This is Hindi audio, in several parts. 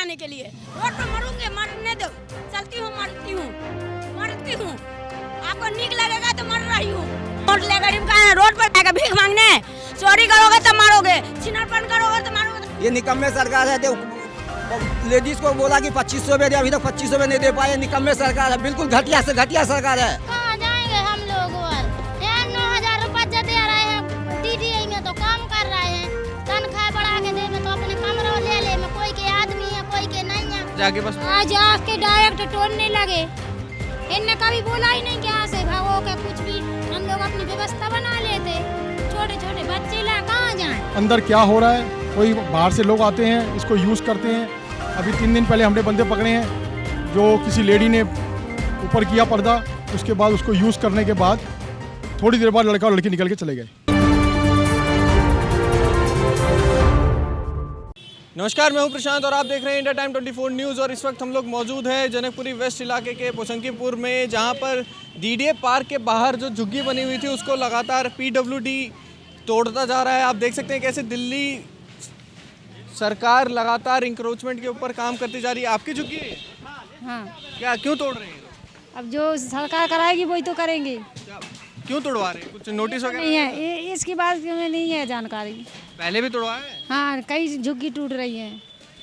खाने के लिए। रोड पे मरूंगे, मरने दो, चलती हूँ, मरती हूँ। आपको नीक लगेगा तो मर रही हूँ। वोट लेकर रोड पर जाएगा भीख मांगने, चोरी करोगे तो मारोगे, छिनरपन करोगे तो मारोगे। ये निकम्मे सरकार है। लेडीज को बोला कि 2500 में दे, अभी तक 2500 में नहीं दे पाए। निकम्मे सरकार है, बिल्कुल घटिया से घटिया सरकार है। कहाँ जाएंगे हम लोग और 9,000 रुपया जो दे रहे हैं DDA में तो काम कर रहे हैं, तनख्वाह बढ़ा के दे में तो अपने कमरा ले ले में, कोई के आदमी है कोई के नहीं है। जाके बस आज आके डायरेक्ट तोड़ने लगे। इनने कभी बोला ही नहीं कि यहाँ से भागो के कुछ भी, हम लोग अपनी व्यवस्था बना लेते। छोटे छोटे बच्चे ला कहाँ जाएं? अंदर क्या हो रहा है, कोई बाहर से लोग आते हैं, इसको यूज़ करते हैं। अभी 3 दिन पहले हमने बंदे पकड़े हैं जो किसी लेडी ने ऊपर किया पर्दा, उसके बाद उसको यूज़ करने के बाद थोड़ी देर बाद लड़का और लड़की निकल के चले गए। नमस्कार, मैं हूं प्रशांत और आप देख रहे हैं इंडिया टाइम 24 न्यूज़। और इस वक्त हम लोग मौजूद हैं जनकपुरी वेस्ट इलाके के पोशंकीपुर में, जहां पर DDA पार्क के बाहर जो झुग्गी बनी हुई थी उसको लगातार PWD तोड़ता जा रहा है। आप देख सकते हैं कैसे दिल्ली सरकार लगातार इंक्रोचमेंट के ऊपर काम करती जा रही है। आपकी झुग्गी है? हाँ, क्या क्यों तोड़ रहे हैं? अब जो सरकार कराएगी वही तो करेंगे। क्यों तोड़वा रहे हैं? कुछ नोटिस वगैरह नहीं है, इसकी बात में नहीं है जानकारी। पहले भी तोड़वाया है? हाँ, कई झुग्गी टूट रही है।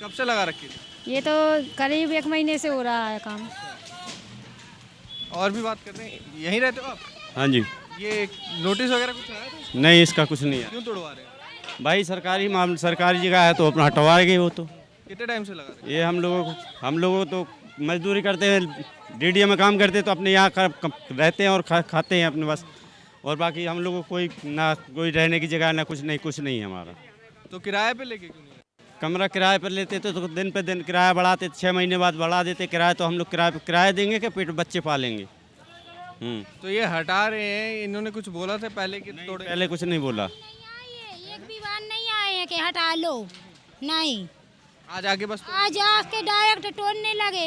कब से लगा रखी थी? ये तो करीब 1 महीने से हो रहा है काम। और भी बात कर रहे हैं, यहीं रहते हो आप? हाँ जी। ये नोटिस वगैरह कुछ आया था? नहीं, इसका कुछ नहीं है क्यों तोड़वा रहे हैं? भाई। सरकारी मामला, सरकारी जगह है तो अपना हटवाएंगे वो तो। कितने टाइम से लगा रहे हैं? ये हम लोगों को तो मजदूरी करते हैं, DDA में काम करते हैं तो अपने यहाँ रहते हैं और खाते हैं अपने बस। और बाकी हम लोगों को कोई रहने की जगह ना कुछ नहीं है हमारा। तो किराए पे लेके क्यों नहीं? कमरा किराए पर लेते तो दिन पे दिन किराया बढ़ाते, 6 महीने बाद बढ़ा देते किराया। तो हम लोग किराया देंगे कि पेट बच्चे पालेंगे। तो ये हटा रहे हैं, इन्होंने कुछ बोला था पहले कि तोड़े? पहले कुछ नहीं बोला। एक भी बार नहीं आए हैं कि हटा लो, नहीं। आज आके बस आज आके डायरेक्ट तोड़ने लगे।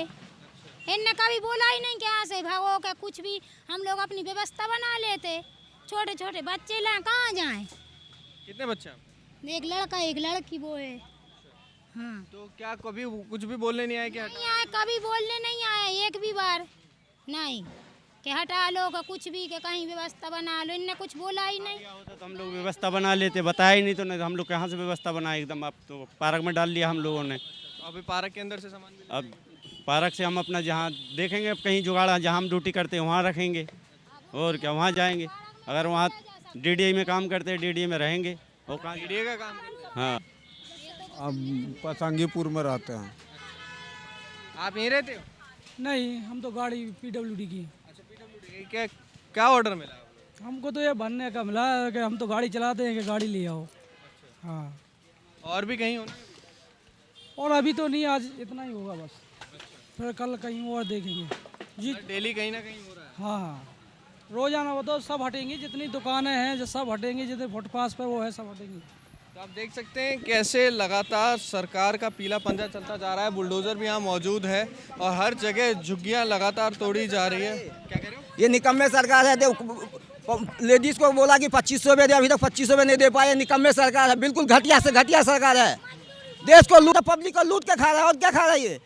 इनने कभी बोला ही नहीं कि यहाँ से भागो के कुछ भी, हम लोग अपनी व्यवस्था बना लेते। छोटे छोटे बच्चे ला कहाँ जाएं? कितने बच्चे हैं? एक लड़का एक लड़की वो है। हाँ, तो क्या कभी कुछ भी बोलने नहीं आए? क्या नहीं आए, कभी बोलने नहीं आए एक भी बार नहीं कि हटा लो का कुछ भी, के कहीं व्यवस्था बना लो। इनने कुछ बोला ही नहीं। होता तो हम लोग व्यवस्था बना लेते, बताया ही नहीं तो नहीं हम लोग कहाँ से व्यवस्था बनाए एकदम। अब तो पार्क में डाल लिया हम लोगों ने। अभी पार्क के अंदर से सामान मिला? अब पार्क से हम अपना जहाँ देखेंगे, अब कहीं जुगाड़ जहाँ हम ड्यूटी करते हैं वहाँ रखेंगे और क्या वहाँ जाएंगे। अगर वहाँ DDA में काम करते हैं DDA में रहेंगे। और कहाँ DDA का काम करते हैं? हाँ, अब पतंगीपुर में रहते हैं। आप यहीं रहते हो? नहीं, हम तो गाड़ी PWD की। अच्छा, PWD क्या ऑर्डर मिला? हमको तो ये बनने का मिला है कि हम तो गाड़ी चलाते हैं कि गाड़ी ले आओ। हाँ, और भी कहीं होना? और अभी तो नहीं, आज इतना ही होगा बस, फिर कल कहीं और देखेंगे जी। डेली कहीं ना कहीं हो रहा है? हाँ हाँ, रोजाना वो तो सब हटेंगी, जितनी दुकानें हैं जो सब हटेंगी, जितने फुटपाथ पे वो है सब हटेंगी। तो आप देख सकते हैं कैसे लगातार सरकार का पीला पंजा चलता जा रहा है। बुलडोजर भी यहाँ मौजूद है और हर जगह झुग्गियाँ लगातार तोड़ी जा रही है। क्या कह रहे हो? ये निकम्मे सरकार है। लेडीज को बोला कि 2500 में दे, अभी तक 2500 में नहीं दे पाए। निकम्मे सरकार है, बिल्कुल घटिया से घटिया सरकार है। देश को लूट, पब्लिक को लूट के खा रहा है। और क्या खा रही है?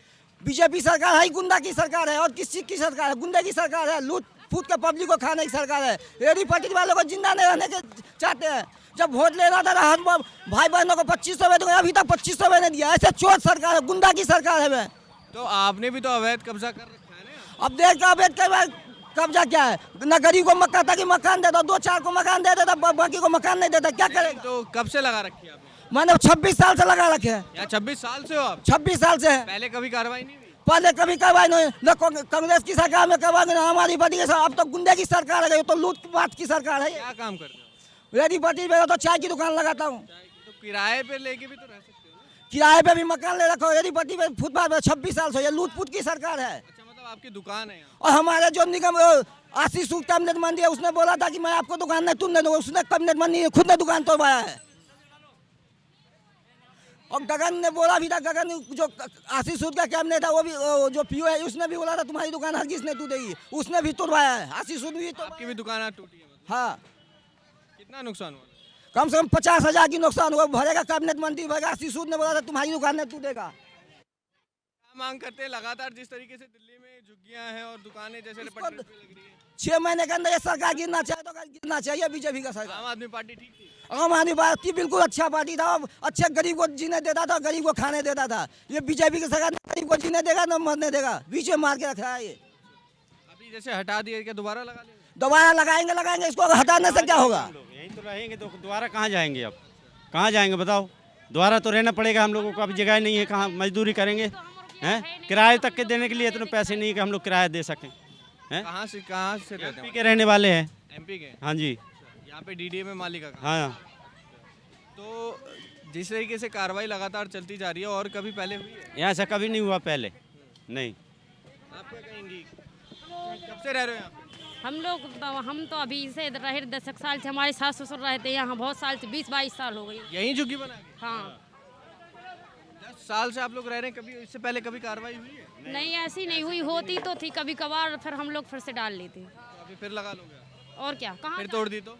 बीजेपी सरकार है, गुंडा की सरकार है। और किस चीज़ की सरकार है? गुंडे की सरकार है। लूट फूट के पब्लिक को खाने की सरकार है। रेडी पटरी वालों को जिंदा नहीं रहने के चाहते हैं। जब वोट ले रहा था हर भाई बहनों को 2500 में दूंगा, अभी तक 2500 में नहीं दिया। ऐसे चोर सरकार है, गुंडा की सरकार है। मैं तो आपने भी तो अवैध कब्जा कर रखा है ना? अब देश का अवैध कब्जा क्या है? न गरीब को मक्का था कि मकान देता, 2-4 को मकान दे देता, बाकी को मकान नहीं देता। क्या करेगा? तो कब से लगा रखी है आपने? मैंने 26 साल से लगा रखे हैं। या 26 साल से हो आप? 26 साल से है। पहले कभी कार्रवाई नहीं हुई? पहले कभी करवाई नहीं, न कांग्रेस की सरकार में करवा ना हमारी पार्टी के साथ। अब तो गुंडे की सरकार है, तो लूट पाट की सरकार है। क्या काम करते हो? रेडी पटरी में तो चाय की दुकान लगाता हूँ। तो किराए पे लेके भी तो रह सकते हो ना? किराए पे भी मकान ले रखा हूँ। रेडी पटरी में फुटपाथ में 26 साल से। ये लूट फूट की सरकार है। अच्छा, मतलब आपकी दुकान है यहाँ? और हमारे जो निगम आशीष कैबिनेट मंत्री है, उसने बोला था कि मैं आपको दुकान नहीं तुमने दूंगा। उसने कैबिनेट मंत्री खुद ने दुकान तोड़वाया है। और गगन ने बोला भी था, गगन जो आशीष सूद का कैबिनेट था, वो भी जो PO है, उसने भी बोला था तुम्हारी दुकान हर किसने टूटेगी। उसने भी तोड़वाया है। आशीष सूद भी तो। आपकी भी दुकान टूटी है? मतलब हाँ, कितना नुकसान हुआ? कम से कम 50,000 की नुकसान हुआ। भरेगा कैबिनेट मंत्री भरेगा। आशीष सूद ने बोला था तुम्हारी दुकान नहीं टूटेगा। मांग करते हैं लगातार जिस तरीके से दिल्ली में झुग्गियां हैं और दुकानें जैसे इसको- पटरी पे लग रही है? 6 महीने के अंदर ये सरकार गिरना चाहिए तो गिरना चाहिए बीजेपी का सरकार। आम आदमी पार्टी ठीक थी? आम आदमी पार्टी बिल्कुल अच्छा पार्टी था, अच्छे गरीब को जीने देता था, गरीब को खाने देता था। ये बीजेपी की सरकार न गरीब को जीने देगा न मरने देगा, बीच में मार के रखा है। ये अभी जैसे हटा दिए क्या दोबारा लगा लेंगे? दोबारा लगाएंगे, इसको हटाने से क्या होगा? यहीं तो रहेंगे तो दोबारा कहाँ जाएंगे? अब कहाँ जाएंगे बताओ? दोबारा तो रहना पड़ेगा हम लोगों को, अब जगह नहीं है, कहाँ मजदूरी करेंगे? हैं किराए तक के देने के लिए इतने पैसे नहीं है कि हम लोग किराया दे सकें। हैं कहाँ से रहते एमपी हैं? के रहने वाले हैं। एमपी के? हाँ जी, यहाँ पे डीडीए में माली का काम। हाँ। तो जिस तरीके से कार्रवाई लगातार चलती जा रही है और कभी पहले हुई है? यहाँ से कभी नहीं हुआ पहले, नहीं। आप क्या कहेंगी? कब से रह रहे हो यहाँ पे? हम तो अभी से रहे 10 साल से, हमारे सास ससुर रहते हैं यहाँ बहुत साल से, 20-22 साल हो गई। यहीं झुग्गी बना के? हाँ 10 साल से आप लोग रह रहे हैं, कभी इससे पहले कभी कार्रवाई हुई है? नहीं ऐसी नहीं हुई, होती तो थी कभी कभार, फिर हम लोग फिर से डाल लेते। तो अभी फिर लगा लोगे? और क्या, कहाँ फिर तोड़ दी तो?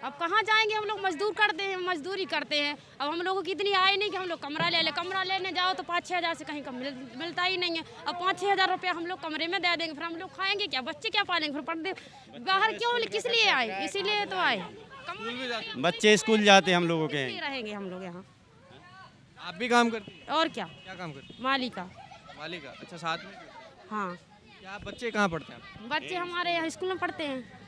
अब कहाँ जाएंगे? हम लोग मजदूर करते हैं, मजदूरी करते हैं। अब हम लोगों की इतनी आय नहीं कि हम लोग कमरा ले ले। कमरा लेने जाओ तो 5-6 हज़ार से कहीं कम मिलता ही नहीं है। अब 5-6 हज़ार रुपया हम लोग कमरे में दे देंगे, फिर हम लोग खाएंगे क्या? बच्चे क्या पालेंगे? फिर पढ़ते बाहर क्यों, किस लिए आए? इसीलिए तो आए। स्कूल भी जाते बच्चे स्कूल जाते हैं हम लोगों के। ही रहेंगे हम लोग यहाँ। आप भी काम करती हैं? और क्या, क्या काम करती माली का। हैं? माली का? अच्छा, साथ में? हाँ क्या बच्चे कहाँ पढ़ते हैं? बच्चे हमारे यहाँ स्कूल में पढ़ते हैं।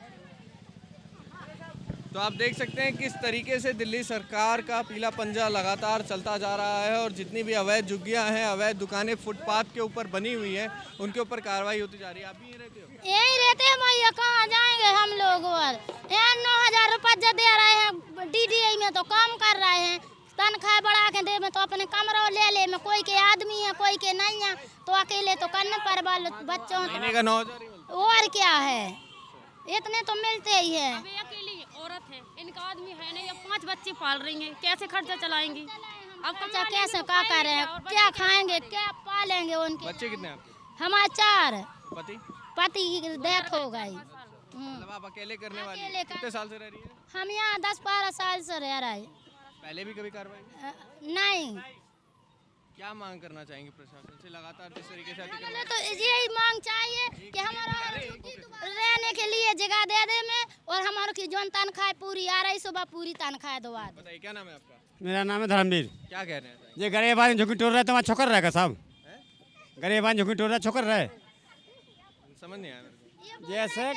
तो आप देख सकते हैं किस तरीके से दिल्ली सरकार का पीला पंजा लगातार चलता जा रहा है और जितनी भी अवैध झुग्गियां हैं, अवैध दुकानें फुटपाथ के ऊपर बनी हुई हैं, उनके ऊपर कार्रवाई होती जा रही है। आप भी यहीं रहते हो? यही रहते हैं भैया, कहाँ जाएंगे हम लोग? और यहाँ 9,000 रुपया दे रहे हैं डीडीए में, तो काम कर रहे हैं। तनख्वाह बढ़ा के दे में तो अपने कमरा ले ले में, कोई के आदमी है कोई के नहीं है, तो अकेले तो करने पर बच्चों महीने का 9,000 ही मिलता और क्या है, इतने तो मिलते ही है। अभी अकेली औरत है, इनका आदमी है नहीं, अब 5 बच्चे पाल रही हैं, कैसे खर्चा चलाएंगी? अब बच्चा कैसे क्या कर रहे हैं, क्या खाएंगे, क्या पालेंगे है। उनके? बच्चे कितने हैं आपके? हमारे 4, पति? पति की डेथ हो गई। मतलब आप अकेले करने वाली अकेले हैं? कर- कितने साल से रह रही है? हम यहाँ 10-12 साल से रह रहे हैं। पहले भी कभी कार्रवाई? नहीं, क्या मांग करना चाहेंगे प्रशासन से? लगातार जिस तरीके से अतिक्रमण- बोले तो यही मांग चाहिए कि हमारा रहने के लिए जगह दे दे में, और हमारे की जो तनख्वाह पूरी आ रही सुबह पूरी तनख्वाह दवा दे। बताइए क्या नाम है आपका? मेरा नाम है धर्मवीर। क्या कह रहे हैं? ये गरीब आदमी झुकी टोर रहे तो वहाँ छोकर रहेगा साहब। गरीब आदमी झुकी टोर रहा छोकर रहे। समझ नहीं आया मेरे को। जैसे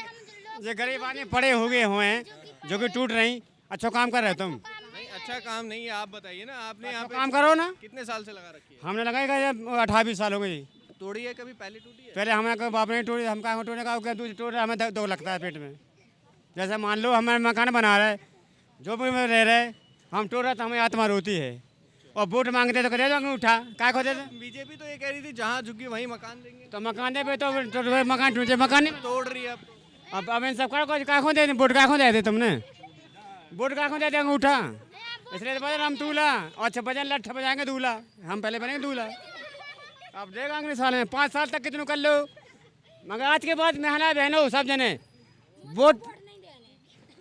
ये गरीब आदमी पड़े हो गए हुए हैं, जो कि टूट रही, अच्छा काम कर रहे हो तुम। नहीं, अच्छा काम नहीं है, आप बताइए ना। आपने यहाँ पे काम करो ना। कितने साल से लगा रखी है? हमने लगाएगा 18-20 साल हो गई। तोड़ी है कभी? पहले टूटी है? पहले हमें कोई बाप नहीं टूटी, हम कहाँ टूटने का टूट रहा, हमें दो लगता है पेट में। जैसे मान लो हमें मकान बना रहे, जो भी में रह रहे, हम टूट रहे तो हमें आत्मा रोती है, और वोट मांगते तो दे दो उठा क्या खोते थे। बीजेपी तो ये कह रही थी जहाँ झुग्गी वहीं मकान देंगे, तो मकान दे पे तो मकान टूटे, मकान नहीं। तोड़ रही है अब इन सब का खो दे, वोट का खो दे थे तुमने, वोट का खो दे देंगे उठा। इसलिए तो बजन हम दूल्हा, और 6 बजन लठ बजाएंगे दूल्हा, हम पहले बनेंगे दूल्हा। अब देगा अगले साल में 5 साल तक कितने कर लो, मगर आज के बाद महला बहनों सब जने वोट,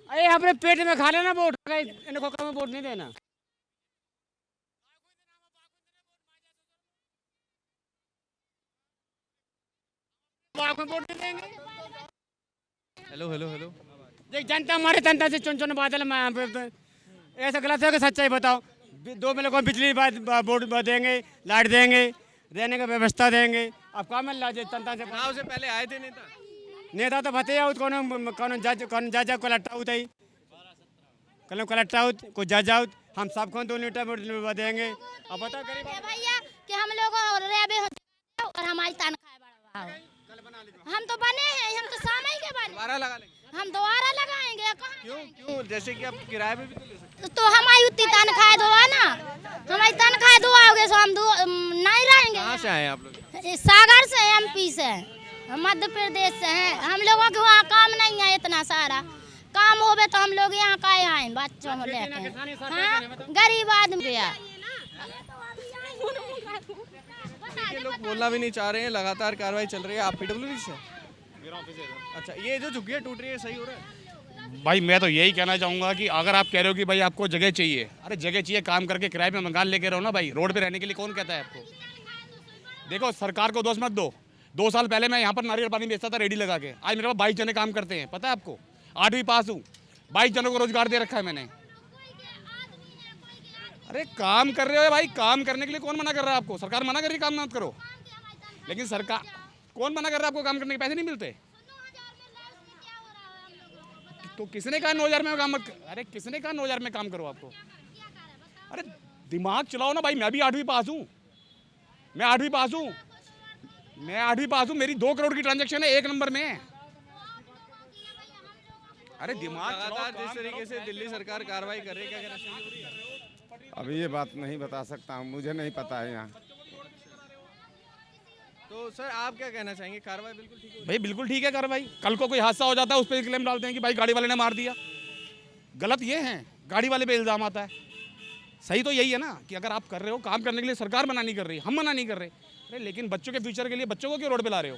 अरे अपने पेट में खा लेना वोट, इनको कम वोट नहीं देना। वोट नहीं देंगे। Hello hello hello. देख जनता हमारे जनता से चुन चुन बादल में ऐसा गलत है कि सच्चाई बताओ। 2 मिनट को बिजली बोर्ड देंगे, लाइट देंगे, रहने का व्यवस्था देंगे। अब क्या मिल रहा है जनता से? चुनाव से पहले आए थे नेता? नेता तो भते आउट, कौन जज कलेक्टर आउट है, कलेक्टर आउट, कोई जज आउट, हम सबको 2 लीटर वोट देंगे। अब बताओ गरीब भैया कि हम लोग और हमारी तनख्वाह बढ़ाओ। हम तो बने हैं, हम तो सामई के बने, दोबारा लगा लेंगे। हम दोबारा लगाएंगे। कहाँ क्यों क्यों? जैसे कि आप किराए पे भी तो ले सकते तो हमारी उतनी तनख्वाह दो ना, हमारी तनख्वाह दो आओगे तो हम नहीं रहेंगे। कहाँ से आए आप लोग? सागर से, एमपी से, मध्य प्रदेश से हैं। हम लोगों के वहाँ काम नहीं है इतना सारा, काम होवे तो हम लोग यहाँ का आए बच्चों को लेके। हाँ, गरीब आदमी गया। ये लोग बोलना भी नहीं चाह रहे हैं, लगातार कार्रवाई चल रही है। आप पीडब्ल्यूडी से? अच्छा, ये जो झुग्गियाँ टूट रही है सही हो रहा है? भाई मैं तो यही कहना चाहूँगा कि अगर आप कह रहे हो कि भाई आपको जगह चाहिए, अरे जगह चाहिए, काम करके किराए पे मकान लेके रहो ना भाई। रोड पे रहने के लिए कौन कहता है आपको? देखो सरकार को दोष मत दो। 2 साल पहले मैं यहाँ पर नारियल पानी बेचता था रेडी लगा के, आज मेरे पास 22 जने काम करते हैं, पता है आपको। 8वीं पास हूँ, 22 जनों को रोजगार दे रखा है मैंने। अरे काम कर रहे हो भाई, काम करने के लिए कौन मना कर रहा है आपको? सरकार मना कर रही है काम मत करो, लेकिन सरकार कौन मना कर रहा है आपको? काम करने के पैसे नहीं मिलते तो किसने कहा 9,000 में काम मत? अरे किसने कहा 9,000 में काम करो आपको? अरे दिमाग चलाओ ना भाई। मैं भी 8वीं पास हूँ, मैं 8वीं पास हूँ, मैं 8वीं पास हूँ। मेरी 2 करोड़ की ट्रांजैक्शन है 1 नंबर में। अरे दिमाग लगातार जिस तरीके से दिल्ली सरकार कार्रवाई कर रही है, क्या कहना सही हो रही है? अभी ये बात नहीं बता सकता हूँ, मुझे नहीं पता है यहाँ। तो सर आप क्या कहना चाहेंगे, कार्रवाई बिल्कुल ठीक है? भाई बिल्कुल ठीक है कार्रवाई। कल को कोई हादसा हो जाता है उस पर क्लेम डालते हैं कि भाई गाड़ी वाले ने मार दिया। गलत ये है, गाड़ी वाले पे इल्ज़ाम आता है। सही तो यही है ना कि अगर आप कर रहे हो काम करने के लिए, सरकार मना नहीं कर रही, हम मना नहीं कर रहे। अरे लेकिन बच्चों के फ्यूचर के लिए बच्चों को क्यों रोड पे ला रहे हो?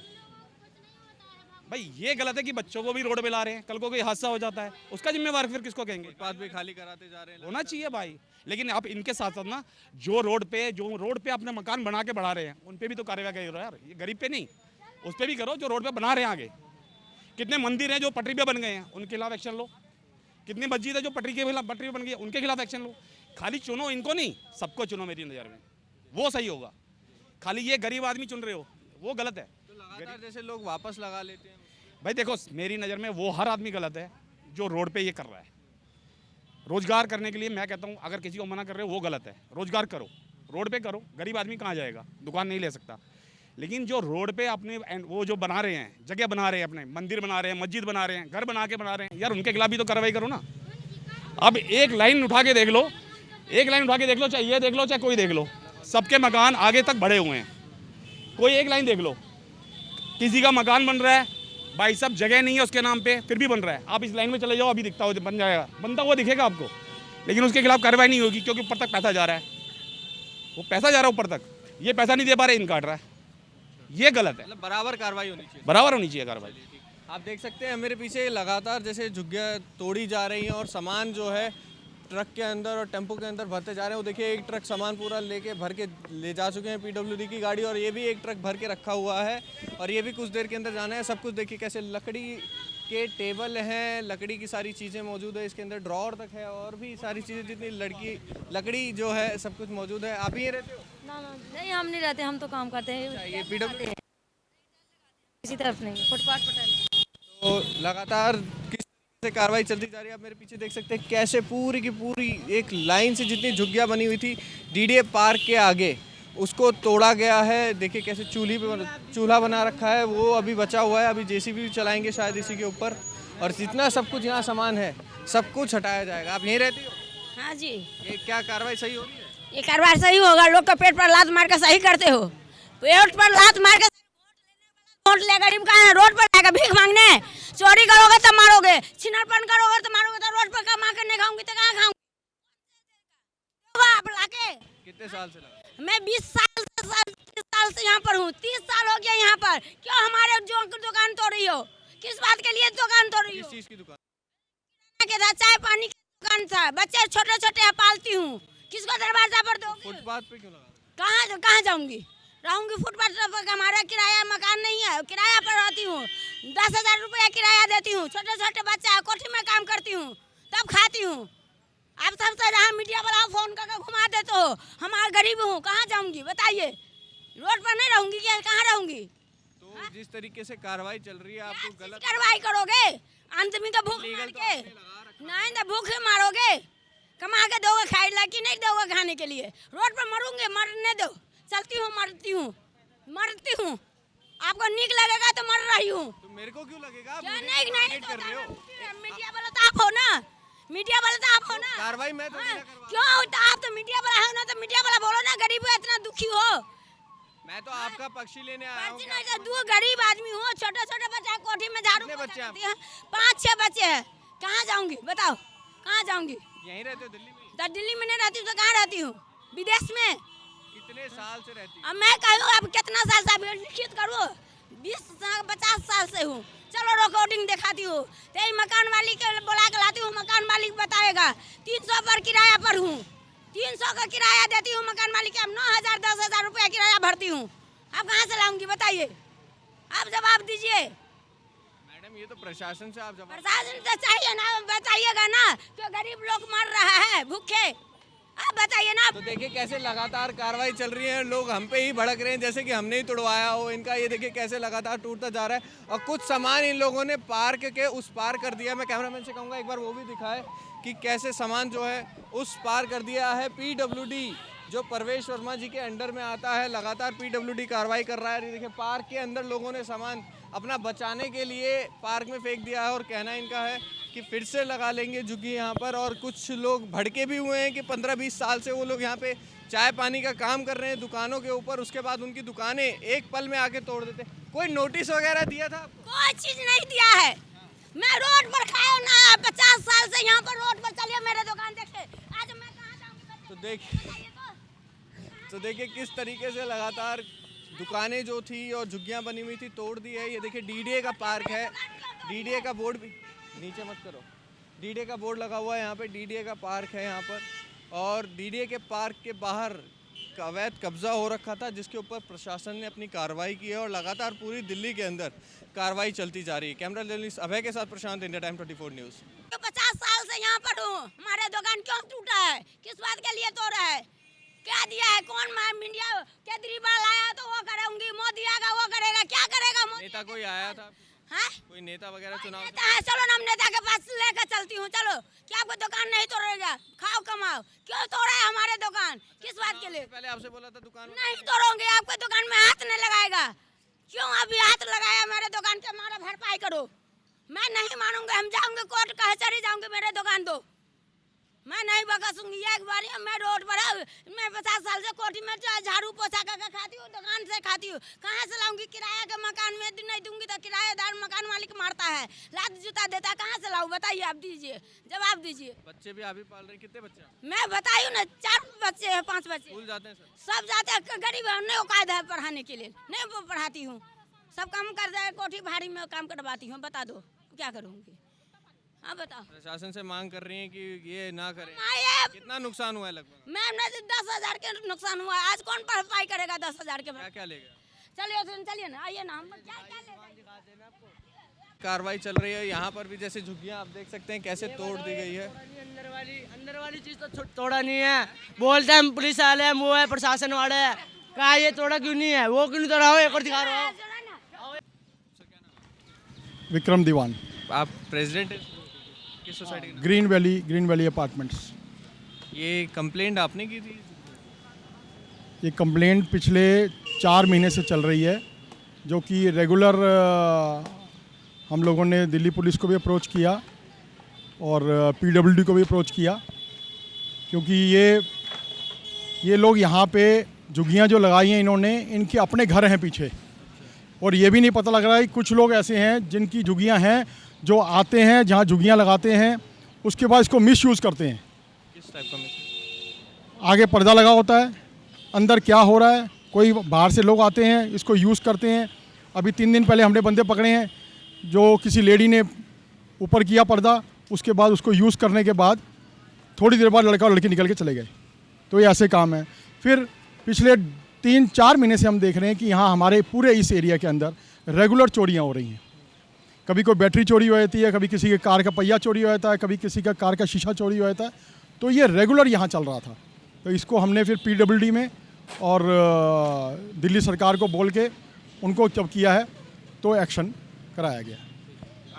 भाई ये गलत है कि बच्चों को भी रोड पे ला रहे हैं, कल को कोई हादसा हो जाता है उसका जिम्मेवार फिर किसको कहेंगे? फुटपाथ भी खाली कराते जा रहे हैं। होना चाहिए भाई, लेकिन आप इनके साथ साथ ना जो रोड पे अपने मकान बना के बढ़ा रहे हैं उन पे भी तो कार्रवाई करो यार। ये गरीब पे नहीं, उस पे भी करो जो रोड पे बना रहे हैं। आगे कितने मंदिर हैं जो पटरी पे बन गए हैं, उनके खिलाफ एक्शन लो। कितनी मस्जिद है जो पटरी पे बन गई है, उनके खिलाफ एक्शन लो। खाली चुनो इनको नहीं, सबको चुनो मेरी नज़र में, वो सही होगा। खाली ये गरीब आदमी चुन रहे हो वो गलत है। तो लगातार जैसे लोग वापस लगा लेते हैं भाई देखो मेरी नज़र में वो हर आदमी गलत है जो रोड पे ये कर रहा है। रोजगार करने के लिए मैं कहता हूँ अगर किसी को मना कर रहे हो वो गलत है। रोजगार करो, रोड पे करो। गरीब आदमी कहाँ जाएगा, दुकान नहीं ले सकता। लेकिन जो रोड पे अपने वो जो बना रहे हैं, जगह बना रहे हैं, अपने मंदिर बना रहे हैं, मस्जिद बना रहे हैं, घर बना के बना रहे हैं, यार उनके खिलाफ भी तो कार्रवाई करो ना। अब एक लाइन उठा के देख लो, चाहे ये देख लो चाहे कोई देख लो, सबके मकान आगे तक बढ़े हुए हैं। कोई एक लाइन देख लो, किसी का मकान बन रहा है भाई साहब, जगह नहीं है उसके नाम पे फिर भी बन रहा है। आप इस लाइन में चले जाओ, अभी दिखता हो बन जाएगा, बनता हुआ दिखेगा आपको, लेकिन उसके खिलाफ कार्रवाई नहीं होगी क्योंकि ऊपर तक पैसा जा रहा है। वो पैसा जा रहा है ऊपर तक, ये पैसा नहीं दे पा रहे, इन काट रहा है। ये गलत है, मतलब बराबर कार्रवाई होनी चाहिए। बराबर होनी चाहिए कार्रवाई। आप देख सकते हैं मेरे पीछे लगातार जैसे झुग्गियाँ तोड़ी जा रही हैं और सामान जो है ट्रक के अंदर और टेम्पो के अंदर भरते जा रहे हैं। वो देखिए एक ट्रक सामान पूरा लेके भर के ले जा चुके हैं पीडब्ल्यूडी की गाड़ी, और ये भी एक ट्रक भर के रखा हुआ है और ये भी कुछ देर के अंदर जाना है। सब कुछ देखिए कैसे लकड़ी के टेबल हैं, लकड़ी की सारी चीज़ें मौजूद है, इसके अंदर ड्रॉर तक है और भी सारी चीज़ें जितनी लकड़ी जो है सब कुछ मौजूद है। आप ही रहते हो? नहीं हम नहीं रहते, हम तो काम करते हैं ये पीडब्ल्यूडी किसी तरफ नहीं, फुटपाथ पर। तो लगातार किस से कार्रवाई चलती जा रही है। आप मेरे पीछे देख सकते हैं कैसे पूरी की पूरी एक लाइन से जितनी झुग्गियाँ बनी हुई थी डीडीए पार्क के आगे उसको तोड़ा गया है। देखिए कैसे चूल्हा बना रखा है, वो अभी बचा हुआ है। अभी जेसीबी भी चलाएंगे शायद इसी के ऊपर, और जितना सब कुछ यहाँ सामान है सब कुछ हटाया जाएगा। आप यहीं रहती हो? हाँ जी। ये क्या कार्रवाई सही हो रही है? ये कार्रवाई सही होगा? लोग का पेट पर लात मार के सही करते हो, पेट पर लात मार के वोट ले गरीब का है, रोड पर जाएगा भीख मांगने। चोरी करोगे तो मारोगे, छिनरपन करोगे तो मारोगे, तो रोड पर कमा कर नहीं खाऊंगी तो कहाँ खाऊंगी? आप लाके कितने साल से लगा? मैं 20 साल से यहाँ पर हूँ, 30 साल हो गया यहाँ पर। क्यों हमारे जो दुकान तोड़ रही हो? किस बात के लिए दुकान तोड़ रही हो? किस चीज़ की दुकान? चाय पानी की दुकान था, बच्चे छोटे छोटे पालती हूँ, किसको दरवाजा पर दो? फुटपाथ पे क्यों लगा? कहाँ जाऊंगी? रहूंगी फुटपाथ पर। हमारा किराया मकान नहीं है, किराया पर रहती हूँ। 10,000 रुपया किराया देती हूँ। छोटे छोटे बच्चा कोठी में काम करती हूँ, तब खाती हूँ। आप सबसे जहाँ मीडिया वाला फोन करके घुमा देते हो, हमारा गरीब हूँ, कहाँ जाऊंगी बताइए? रोड पर नहीं रहूंगी क्या? कहाँ रहूंगी? तो जिस तरीके से कार्रवाई चल रही है आपको गलत कार्रवाई करोगे? आदमी का भूख मार के नहीं तो भूख मारोगे, कमा के दोगे खाए कि नहीं दोगे खाने के लिए? रोड पर मरूंगे, मरने दो, चलती हूँ मरती हूँ। आपको नीक लगेगा तो मर रही हूँ। तो मेरे को क्यों लगेगा? आप नहीं कर रहे हो। मीडिया वाला तो आप हो ना, मीडिया वाला तो आप हो ना। कार्रवाई मैं तो नहीं करवा। क्यों? तो आप तो मीडिया वाला हो ना, तो मीडिया वाला बोलो ना गरीब है, इतना दुखी हो। मैं तो आपका पक्षी लेने आया हूँ। दो गरीब आदमी हो, छोटे छोटे बच्चे कोठी में झाड़ू कितने बच्चे हैं? 5-6 बच्चे हैं। कहाँ जाऊंगी बताओ? कहाँ जाऊंगी? यहीं रहते हो दिल्ली में? तो दिल्ली में नहीं रहती तो कहाँ रहती हूँ? विदेश में। कितने साल से रहती? अब मैं कहूँ अब कितना साल से लिखित करो? 20-50 साल से हूँ। चलो रिकॉर्डिंग दिखाती हूँ, तेरी मकान वाली के बुला के लाती हूँ, मकान मालिक बताएगा। 300 पर किराया पर हूँ, 300 का किराया देती हूँ मकान मालिक के। 9,000 10,000 रुपया किराया भरती हूँ, आप कहाँ से लाऊंगी बताइए, आप जवाब दीजिए। मैडम ये तो प्रशासन से आप जवाब प्रशासन से चाहिए ना, बताइएगा ना कि गरीब लोग मर रहा है भूखे, आप बताइए ना। तो देखिए कैसे लगातार कार्रवाई चल रही है, लोग हम पे ही भड़क रहे हैं जैसे कि हमने ही तोड़वाया हो इनका। ये देखिए कैसे लगातार टूटता जा रहा है और कुछ सामान इन लोगों ने पार्क के उस पार कर दिया। मैं कैमरामैन से कहूँगा एक बार वो भी दिखाए कि कैसे सामान जो है उस पार कर दिया है। PWD जो परवेश वर्मा जी के अंडर में आता है, लगातार PWD कार्रवाई कर रहा है। ये देखिए पार्क के अंदर लोगों ने सामान अपना बचाने के लिए पार्क में फेंक दिया है और कहना इनका है कि फिर से लगा लेंगे झुग्गी यहाँ पर। और कुछ लोग भड़के भी हुए हैं कि 15-20 साल से वो लोग यहाँ पे चाय पानी का काम कर रहे हैं दुकानों के ऊपर, उसके बाद उनकी दुकानें एक पल में आके तोड़ देते। कोई नोटिस वगैरह दिया था? कोई चीज नहीं दिया है। मैं रोड पर खाया ना 50 साल से यहाँ पर रोड पर चलिए मेरे दुकान देखिए, आज मैं कहाँ जाऊँगी? तो देखिए किस तरीके से लगातार दुकानें जो थी और झुग्गियाँ बनी हुई थी तोड़ दी है। ये देखिए DDA का पार्क है, DDA का बोर्ड भी नीचे मत करो, DDA का बोर्ड लगा हुआ है यहाँ पे, DDA का पार्क है यहाँ पर। और DDA के पार्क के बाहर अवैध कब्जा हो रखा था जिसके ऊपर प्रशासन ने अपनी कार्रवाई की है और लगातार पूरी दिल्ली के अंदर कार्रवाई चलती जा रही है। कैमरा जर्नलिस्ट अभय के साथ प्रशांत, इंडिया टाइम 24 न्यूज़। 50 साल से यहाँ पर हूँ, हमारे दुकान क्यों टूटा है, किस बात के लिए तोड़ा है, क्या दिया है, कौन इंडिया केजरीवाल आया तो वो करूंगी, मोदी आएगा वो करेगा, क्या करेगा? नेता कोई आया था? हाँ? कोई नेता वगैरह चुनाव? नेता है, चलो ना हम नेता के पास लेकर चलती हूँ। चलो, क्या आपको दुकान नहीं तोड़ेगा? खाओ कमाओ, क्यों तोड़ा है हमारे दुकान, किस बात के लिए? पहले आपसे बोला था दुकान नहीं तोड़ोगे, आपके दुकान में हाथ नहीं लगाएगा। क्यों अभी हाथ लगाया मेरे दुकान के? हमारा भरपाई करो। मैं नहीं मानूंगा, हम जाऊंगे कोर्ट कचहरी जाऊंगे, मेरे दुकान दो, मैं नहीं बकसूंगी। एक बार मैं रोड पर मैं 50 साल से कोठी में झाड़ू पोछा करके खाती हूँ, दुकान से खाती हूँ, कहाँ से लाऊंगी? किराया के मकान में नहीं दूंगी तो किराएदार मकान मालिक मारता है, लात जूता देता, कहाँ से लाऊं? बताइए, आप दीजिए जवाब दीजिए। बच्चे भी अभी पाल रहे हैं, कितने बच्चे? मैं बताई हूँ ना, 4 बच्चे हैं, 5 बच्चे स्कूल जाते हैं सब जाते हैं। गरीब नहीं औकात है पढ़ाने के लिए, नहीं पढ़ाती हूँ, सब काम कर जाए, कोठी भारी में काम करवाती हूँ। बता दो क्या करूँगी? हाँ बताओ। प्रशासन से मांग कर रही हैं कि ये ना करें। कितना नुकसान हुआ है लगभग? मैम 10,000 के नुकसान हुआ है। आज कौन भरपाई करेगा 10,000 के? क्या लेगा? चलिए ना, आइए ना, हम क्या कार्रवाई चल रही है यहाँ पर भी। जैसे झुग्गियाँ आप देख सकते हैं कैसे तोड़ दी गई है। अंदर वाली चीज तो तोड़ा नहीं है, बोलते हैं पुलिस वाले हैं, वो है प्रशासन वाले हैं, कहा ये तोड़ा क्यों नहीं है, वो क्यों नहीं तोड़ा हो, एक और दिखा रहा हो। विक्रम दीवान। आप प्रेसिडेंट किस सोसाइटी? Green valley apartments. ये कंप्लेंट आपने की थी? ये कंप्लेंट पिछले 4 महीने से चल रही है, जो कि रेगुलर हम लोगों ने दिल्ली पुलिस को भी अप्रोच किया और PWD को भी अप्रोच किया, क्योंकि ये लोग यहाँ पे झुग्गियाँ जो लगाई हैं इन्होंने, इनके अपने घर हैं पीछे, और ये भी नहीं पता लग रहा है। कुछ लोग ऐसे हैं जिनकी झुग्गियाँ हैं, जो आते हैं जहाँ झुग्गियाँ लगाते हैं, उसके बाद इसको मिसयूज़ करते हैं। किस टाइप का मिसयूज़? आगे पर्दा लगा होता है, अंदर क्या हो रहा है, कोई बाहर से लोग आते हैं, इसको यूज़ करते हैं। अभी 3 दिन पहले हमने बंदे पकड़े हैं, जो किसी लेडी ने ऊपर किया पर्दा, उसके बाद उसको यूज़ करने के बाद थोड़ी देर बाद लड़का और लड़की निकल के चले गए। तो ये ऐसे काम है। फिर पिछले 3-4 महीने से हम देख रहे हैं कि यहाँ हमारे पूरे इस एरिया के अंदर रेगुलर चोरियाँ हो रही हैं। कभी कोई बैटरी चोरी हो जाती है, कभी किसी के कार का पहिया चोरी हो जाता है, कभी किसी का कार का शीशा चोरी हो जाता है। तो ये रेगुलर यहाँ चल रहा था। तो इसको हमने फिर PWD में और दिल्ली सरकार को बोल के उनको जब किया है तो एक्शन कराया गया।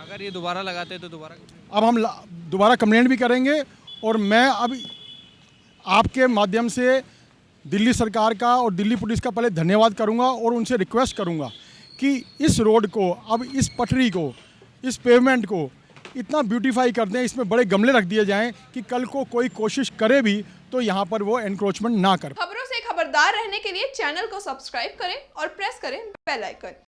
अगर ये दोबारा लगाते हैं तो अब हम दोबारा कंप्लेंट भी करेंगे, और मैं अब आपके माध्यम से दिल्ली सरकार का और दिल्ली पुलिस का पहले धन्यवाद करूंगा और उनसे रिक्वेस्ट करूंगा कि इस रोड को, अब इस पटरी को, इस पेवमेंट को इतना ब्यूटीफाई कर दें, इसमें बड़े गमले रख दिए जाएं कि कल को कोई कोशिश करे भी तो यहाँ पर वो एनक्रोचमेंट ना कर। खबरों से खबरदार रहने के लिए चैनल को सब्सक्राइब करें और प्रेस करें बेल आइकन।